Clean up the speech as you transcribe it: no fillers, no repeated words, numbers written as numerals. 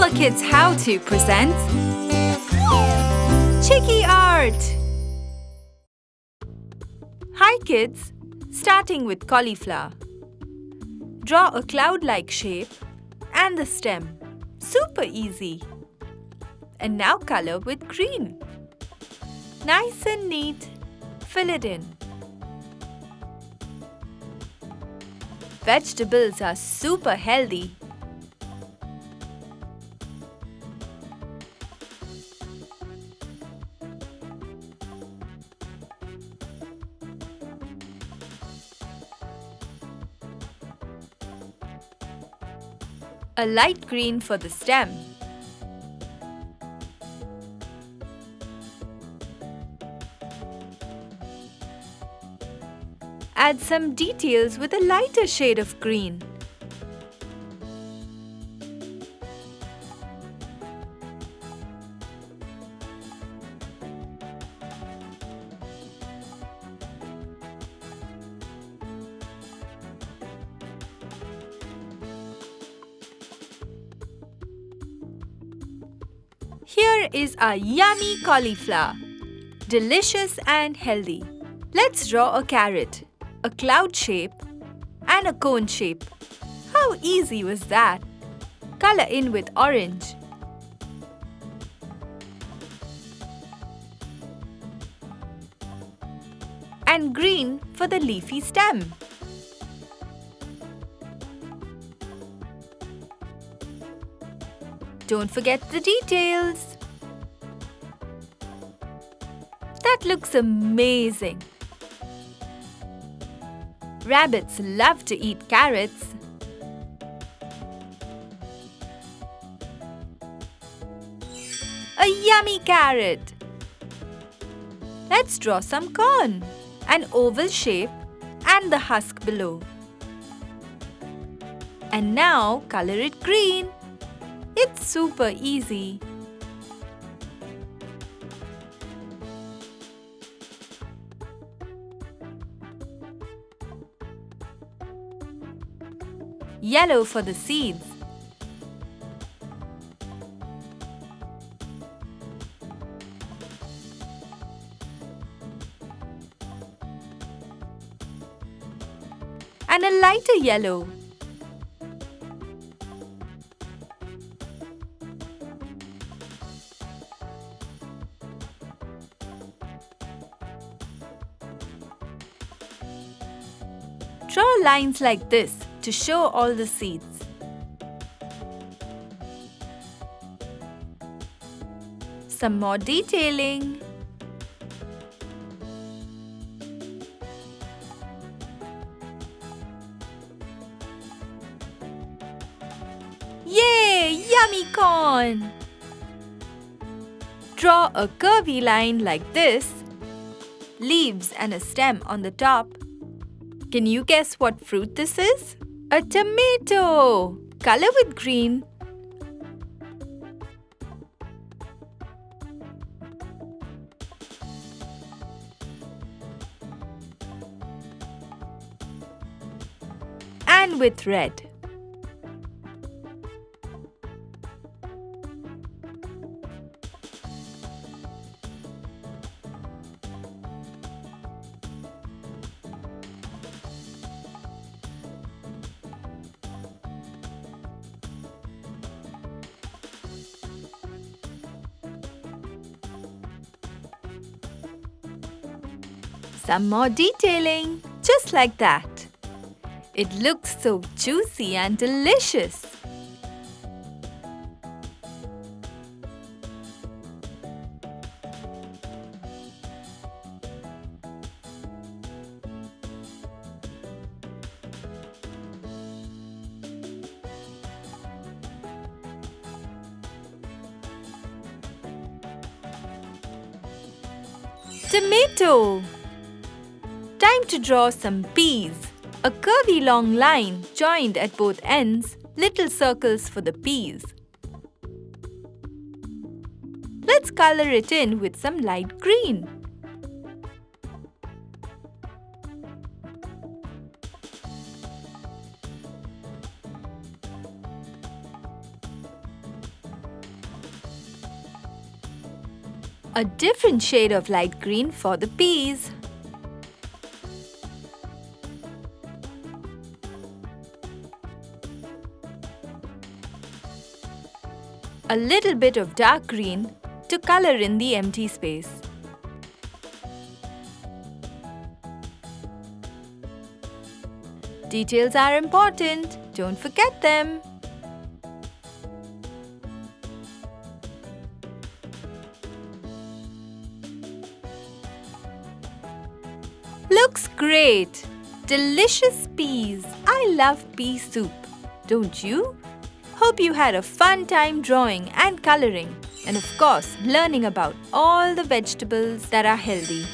HooplaKidz How To presents Chiki Art. Hi kids, starting with cauliflower. Draw a cloud-like shape and the stem. Super easy. And now color with green. Nice and neat. Fill it in. Vegetables are super healthy. A light green for the stem. Add some details with a lighter shade of green. Here is our yummy cauliflower. Delicious and healthy. Let's draw a carrot, a cloud shape, and a cone shape. How easy was that? Color in with orange. And green for the leafy stem. Don't forget the details. That looks amazing. Rabbits love to eat carrots. A yummy carrot. Let's draw some corn, an oval shape and the husk below. And now color it green. It's super easy. Yellow for the seeds. And a lighter yellow. Draw lines like this to show all the seeds. Some more detailing. Yay! Yummy corn! Draw a curvy line like this. Leaves and a stem on the top. Can you guess what fruit this is? A tomato! Color with green. And with red. Some more detailing, just like that. It looks so juicy and delicious. Tomato! Time to draw some peas. A curvy long line joined at both ends, little circles for the peas. Let's color it in with some light green. A different shade of light green for the peas. A little bit of dark green to color in the empty space. Details are important, don't forget them. Looks great! Delicious peas! I love pea soup. Don't you? Hope you had a fun time drawing and coloring, and of course, learning about all the vegetables that are healthy.